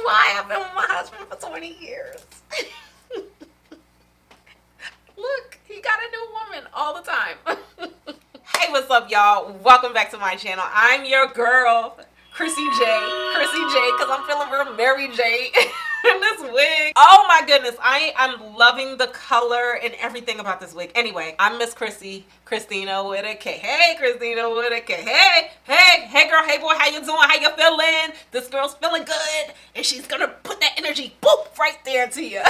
why I've been with my husband for 20 years. Look, he got a new woman all the time. Hey, what's up, y'all? Welcome back to my channel. I'm your girl, Khrissy J, because I'm feeling real Mary J in this wig. Oh my goodness, I'm loving the color and everything about this wig. Anyway, I'm Miss Khrissy, Christina with a K. Hey, Christina with a K. Hey girl, hey boy, how you doing? How you feeling? This girl's feeling good, and she's gonna put that energy, boop, right there to you.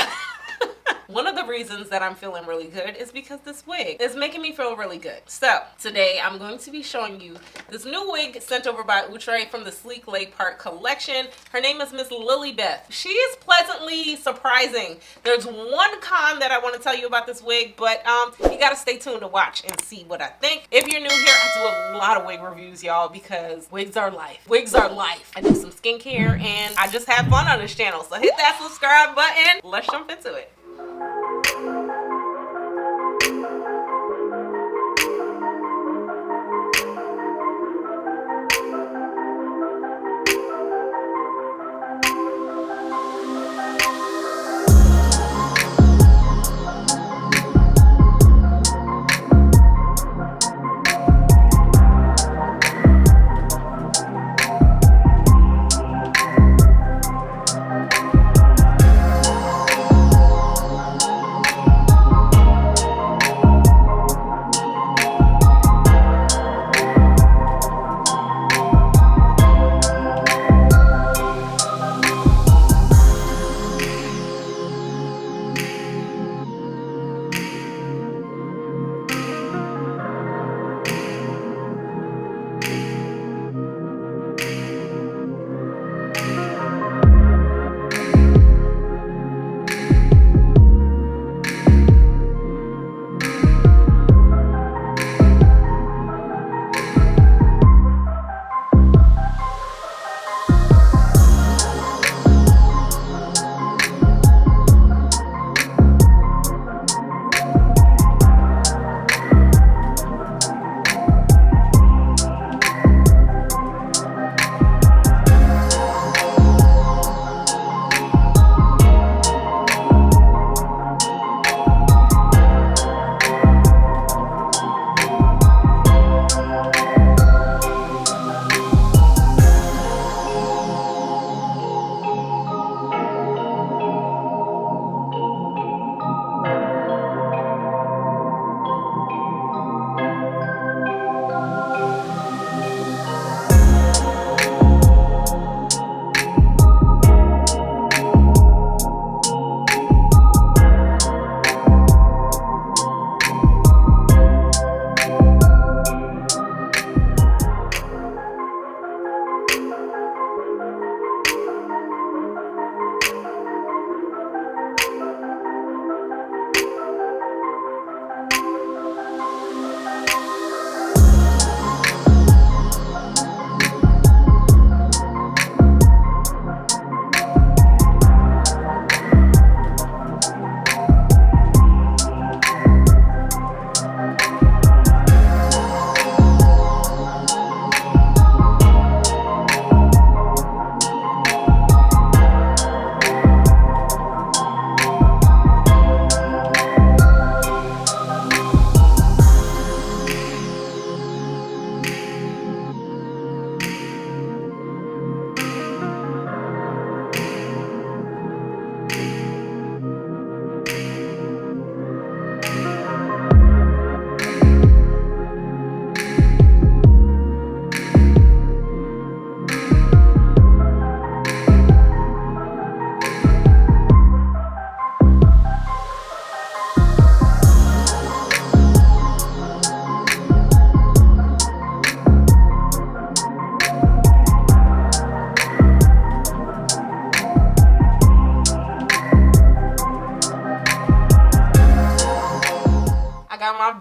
One of the reasons that I'm feeling really good is because this wig is making me feel really good. So today I'm going to be showing you this new wig sent over by Outre from the Sleeklay part collection. Her name is Miss Lilibeth. She is pleasantly surprising. There's one con that I want to tell you about this wig, but you gotta stay tuned to watch and see what I think. If you're new here, I do a lot of wig reviews, y'all, because wigs are life. Wigs are life. I do some skincare and I just have fun on this channel. So hit that subscribe button. Let's jump into it.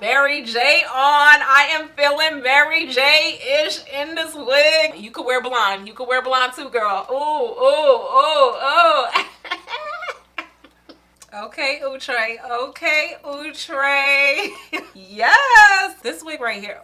Mary J on. I am feeling Mary J-ish in this wig. You could wear blonde. You could wear blonde too, girl. Ooh, ooh, ooh, ooh. Okay, Outre. Okay, Outre. Yes. This wig right here.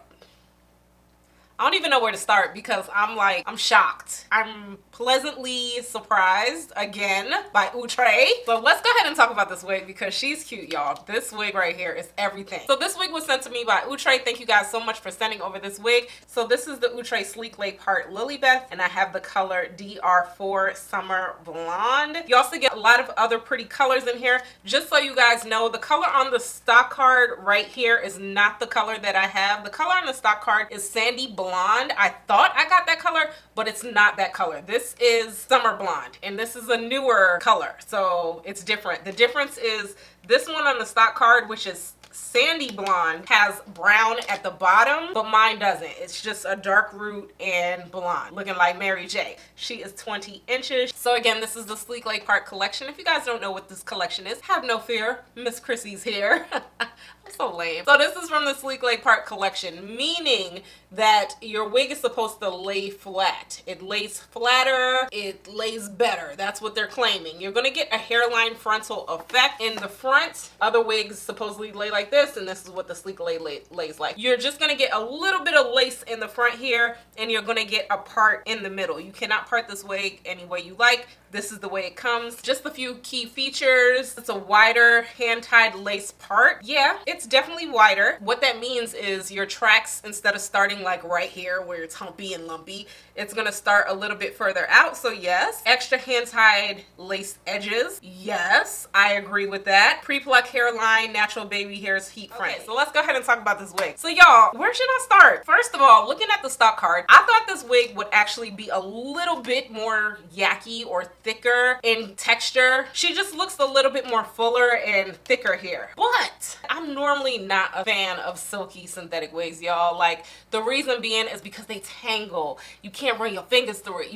I don't even know where to start because I'm shocked. I'm pleasantly surprised again by Outre. So let's go ahead and talk about this wig because she's cute, y'all. This wig right here is everything. So this wig was sent to me by Outre. Thank you guys so much for sending over this wig. So this is the Outre Sleeklay part Lilibeth, and I have the color DR4 Summer Blonde. You also get a lot of other pretty colors in here. Just so you guys know, the color on the stock card right here is not the color that I have. The color on the stock card is Sandy Blonde. I thought I got that color, but it's not that color. This is Summer Blonde, and this is a newer color, so it's different. The difference is this one on the stock card, which is Sandy Blonde, has brown at the bottom, but mine doesn't. It's just a dark root and blonde, looking like Mary J. She is 20 inches. So again, this is the Sleeklay part collection. If you guys don't know what this collection is, have no fear. Miss Khrissy's here. I'm so lame. So this is from the Sleeklay part collection, meaning that your wig is supposed to lay flat. It lays flatter, it lays better. That's what they're claiming. You're gonna get a hairline frontal effect in the front. Other wigs supposedly lay like this, and this is what the Sleeklay lays like. You're just gonna get a little bit of lace in the front here, and you're gonna get a part in the middle. You cannot part this wig any way you like. This is the way it comes. Just a few key features. It's a wider hand-tied lace part. Yeah, it's definitely wider. What that means is your tracks, instead of starting like right here where it's humpy and lumpy, it's gonna start a little bit further out. So yes. Extra hand-tied lace edges. Yes, I agree with that. Pre-pluck hairline, natural baby hairs, heat front. Okay, so let's go ahead and talk about this wig. So y'all, where should I start? First of all, looking at the stock card, I thought this wig would actually be a little bit more yucky or thicker in texture. She just looks a little bit more fuller and thicker here. But I'm normally not a fan of silky synthetic wigs, y'all. Like, the reason being is because they tangle. You can't run your fingers through it.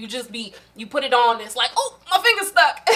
You put it on, it's like, oh, my finger's stuck.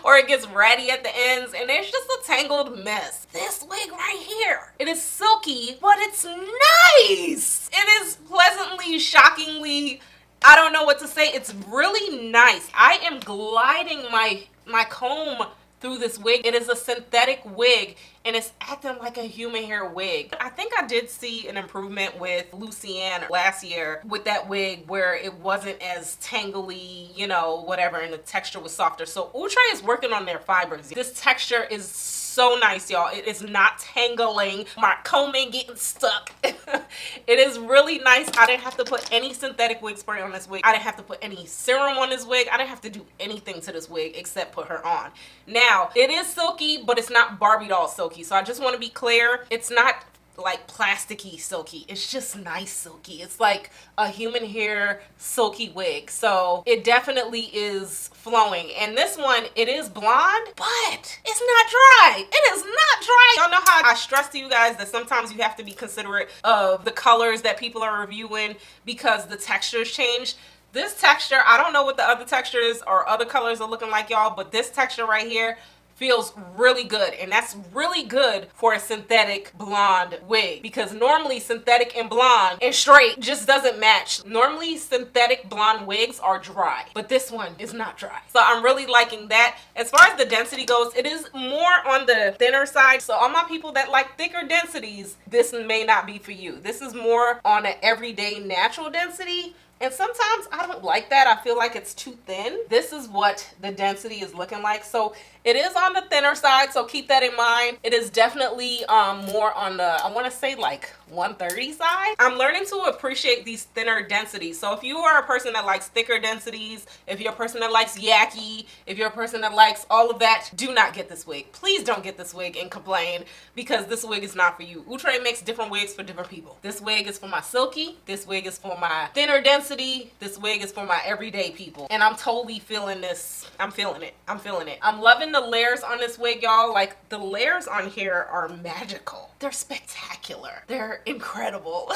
Or it gets ratty at the ends, and it's just a tangled mess. This wig right here, it is silky, but it's nice. It is pleasantly, shockingly, I don't know what to say. It's really nice. I am gliding my comb through this wig. It is a synthetic wig, and it's acting like a human hair wig. I think I did see an improvement with Lucienne last year with that wig where it wasn't as tangly, you know, whatever, and the texture was softer. So Outre is working on their fibers. This texture is so nice, y'all. It is not tangling. My comb ain't getting stuck. It is really nice. I didn't have to put any synthetic wig spray on this wig. I didn't have to put any serum on this wig. I didn't have to do anything to this wig except put her on. Now, it is silky, but it's not Barbie doll silky. So I just want to be clear. It's not like plasticky silky. It's just nice silky. It's like a human hair silky wig. So it definitely is flowing. And this one, it is blonde, but it's not dry. It is not dry. Y'all know how I stress to you guys that sometimes you have to be considerate of the colors that people are reviewing because the textures change. This texture, I don't know what the other textures or other colors are looking like, y'all, but this texture right here feels really good, and that's really good for a synthetic blonde wig because normally synthetic and blonde and straight just doesn't match. Normally synthetic blonde wigs are dry, but this one is not dry. So I'm really liking that. As far as the density goes, it is more on the thinner side. So all my people that like thicker densities, this may not be for you. This is more on an everyday natural density. And sometimes I don't like that. I feel like it's too thin. This is what the density is looking like. So it is on the thinner side, so keep that in mind. It is definitely more on the, I want to say like 130 side. I'm learning to appreciate these thinner densities. So if you are a person that likes thicker densities, if you're a person that likes yucky, if you're a person that likes all of that, do not get this wig. Please don't get this wig and complain because this wig is not for you. Outre makes different wigs for different people. This wig is for my silky. This wig is for my thinner density. This wig is for my everyday people. And I'm totally feeling this. I'm feeling it. I'm feeling it. I'm loving the layers on this wig, y'all. Like, the layers on here are magical. They're spectacular. They're incredible.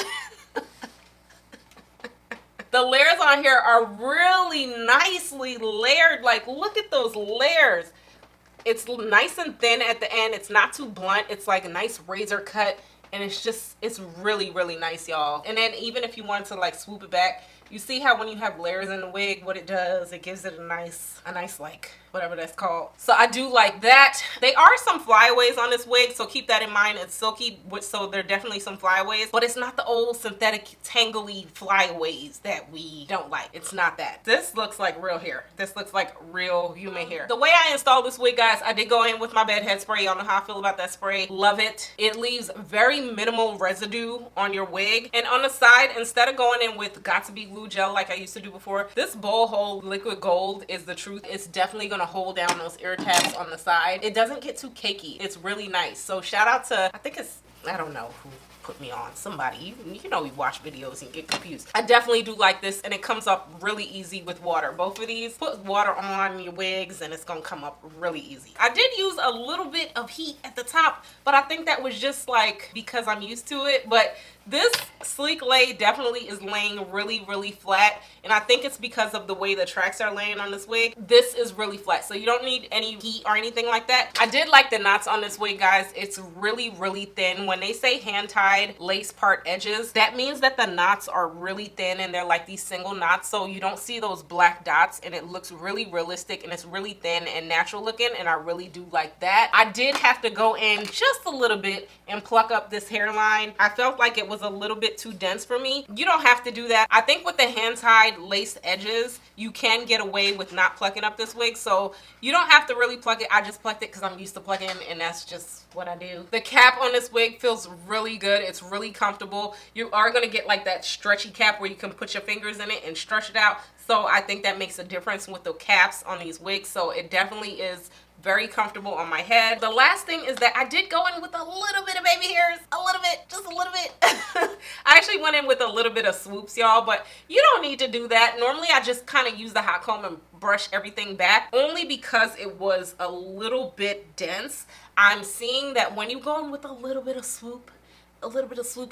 The layers on here are really nicely layered. Like, look at those layers. It's nice and thin at the end. It's not too blunt. It's like a nice razor cut. And it's just, it's really, really nice, y'all. And then even if you wanted to like swoop it back, You see how when you have layers in the wig, what it does, it gives it a nice like, whatever that's called. So I do like that. They are some flyaways on this wig, so keep that in mind. It's silky, so there are definitely some flyaways, but it's not the old synthetic tangly flyaways that we don't like. It's not that. This looks like real hair. This looks like real human hair. The way I installed this wig, guys, I did go in with my bedhead spray. Y'all know how I feel about that spray. Love it. It leaves very minimal residue on your wig. And on the side, instead of going in with Got To Be Glue gel like I used to do before, this bowl hold liquid gold is the truth. It's definitely gonna hold down those ear tabs on the side. It doesn't get too cakey. It's really nice. So shout out to, I think it's, I don't know who put me on, somebody, you know, we watch videos and get confused. I definitely do like this, and it comes up really easy with water. Both of these, put water on your wigs and it's gonna come up really easy. I did use a little bit of heat at the top, but I think that was just like because I'm used to it. But this Sleeklay definitely is laying really flat, and I think it's because of the way the tracks are laying on this wig. This is really flat, so you don't need any heat or anything like that. I did like the knots on this wig, guys. It's really thin. When they say hand-tied lace part edges, that means that the knots are really thin and they're like these single knots, so you don't see those black dots, and it looks really realistic, and it's really thin and natural looking, and I really do like that. I did have to go in just a little bit and pluck up this hairline. I felt like it was a little bit too dense for me. You don't have to do that. I think with the hand-tied lace edges, you can get away with not plucking up this wig, so you don't have to really pluck it. I just plucked it because I'm used to plucking, and that's just what I do. The cap on this wig feels really good. It's really comfortable. You are going to get like that stretchy cap where you can put your fingers in it and stretch it out, so I think that makes a difference with the caps on these wigs. So it definitely is very comfortable on my head. The last thing is that I did go in with a little bit of baby hairs, a little bit, just a little bit. I actually went in with a little bit of swoops, y'all, but you don't need to do that. Normally I just kind of use the hot comb and brush everything back, only because it was a little bit dense. I'm seeing that when you go in with a little bit of swoop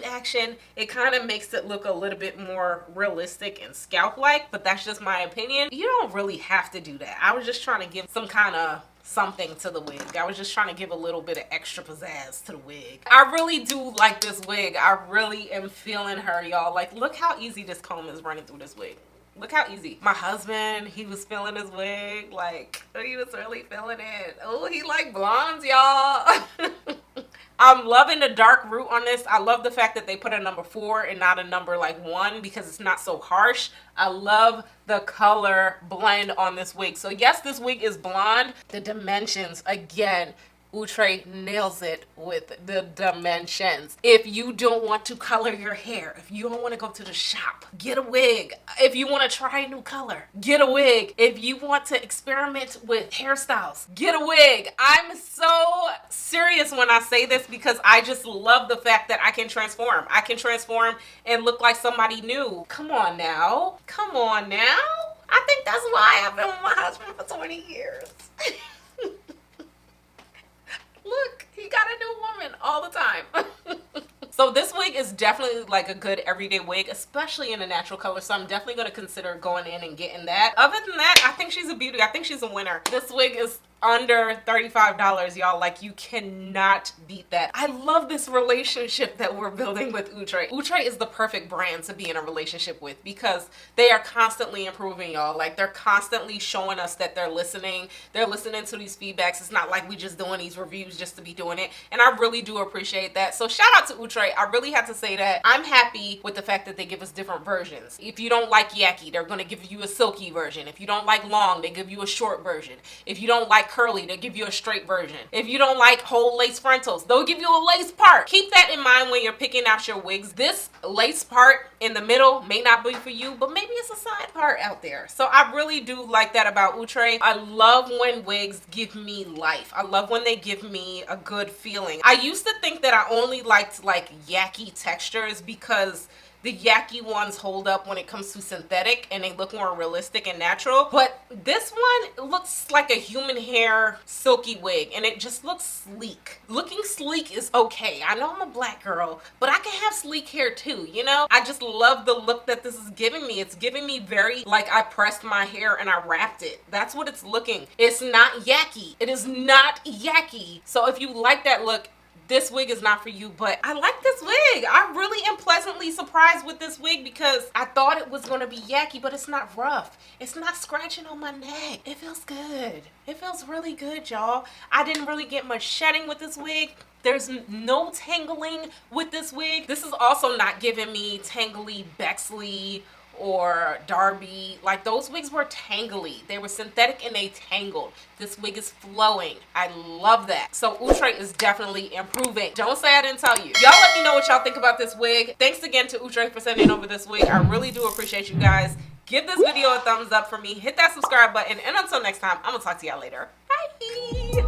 action, it kind of makes it look a little bit more realistic and scalp-like, but that's just my opinion. You don't really have to do that. I was just trying to give some kind of something to the wig. I was just trying to give a little bit of extra pizzazz to the wig. I really do like this wig. I really am feeling her, y'all. Like, look how easy this comb is running through this wig. Look how easy. My husband, he was feeling his wig. Like, he was really feeling it. Oh, he like blondes, y'all. I'm loving the dark root on this. I love the fact that they put a number 4 and not a number like 1 because it's not so harsh. I love the color blend on this wig. So yes, this wig is blonde. The dimensions, again, Outre nails it with the dimensions. If you don't want to color your hair, if you don't want to go to the shop, get a wig. If you want to try a new color, get a wig. If you want to experiment with hairstyles, get a wig. I'm so serious when I say this because I just love the fact that I can transform. I can transform and look like somebody new. Come on now. Come on now. I think that's why I've been with my husband for 20 years. Look, he got a new woman all the time. So this wig is definitely like a good everyday wig, especially in a natural color. So I'm definitely going to consider going in and getting that. Other than that, I think she's a beauty. I think she's a winner. This wig is under $35, y'all. Like, you cannot beat that. I love this relationship that we're building with Outre. Outre is the perfect brand to be in a relationship with because they are constantly improving, y'all. Like, they're constantly showing us that they're listening. They're listening to these feedbacks. It's not like we just doing these reviews just to be doing it, and I really do appreciate that. So shout out to Outre. I really have to say that I'm happy with the fact that they give us different versions. If you don't like yaki, they're going to give you a silky version. If you don't like long, they give you a short version. If you don't like curly, they'll give you a straight version. If you don't like whole lace frontals, they'll give you a lace part. Keep that in mind when you're picking out your wigs. This lace part in the middle may not be for you, but maybe it's a side part out there. So I really do like that about Outre. I love when wigs give me life. I love when they give me a good feeling. I used to think that I only liked like yaki textures because the yaki ones hold up when it comes to synthetic and they look more realistic and natural, but this one looks like a human hair silky wig and it just looks sleek. Looking sleek is okay. I know I'm a black girl, but I can have sleek hair too, you know? I just love the look that this is giving me. It's giving me very like I pressed my hair and I wrapped it. That's what it's looking. It's not yaki. It is not yaki. So if you like that look, this wig is not for you. But I like this wig. I really am pleasantly surprised with this wig because I thought it was going to be yucky, but it's not rough. It's not scratching on my neck. It feels good. It feels really good, y'all. I didn't really get much shedding with this wig. There's no tangling with this wig. This is also not giving me tangly Bexley or Darby. Like, those wigs were tangly. They were synthetic and they tangled. This wig is flowing. I love that. So Outre is definitely improving. Don't say I didn't tell you. Y'all let me know what y'all think about this wig. Thanks again to Outre for sending over this wig. I really do appreciate you guys. Give this video a thumbs up for me. Hit that subscribe button. And until next time, I'm gonna talk to y'all later. Bye.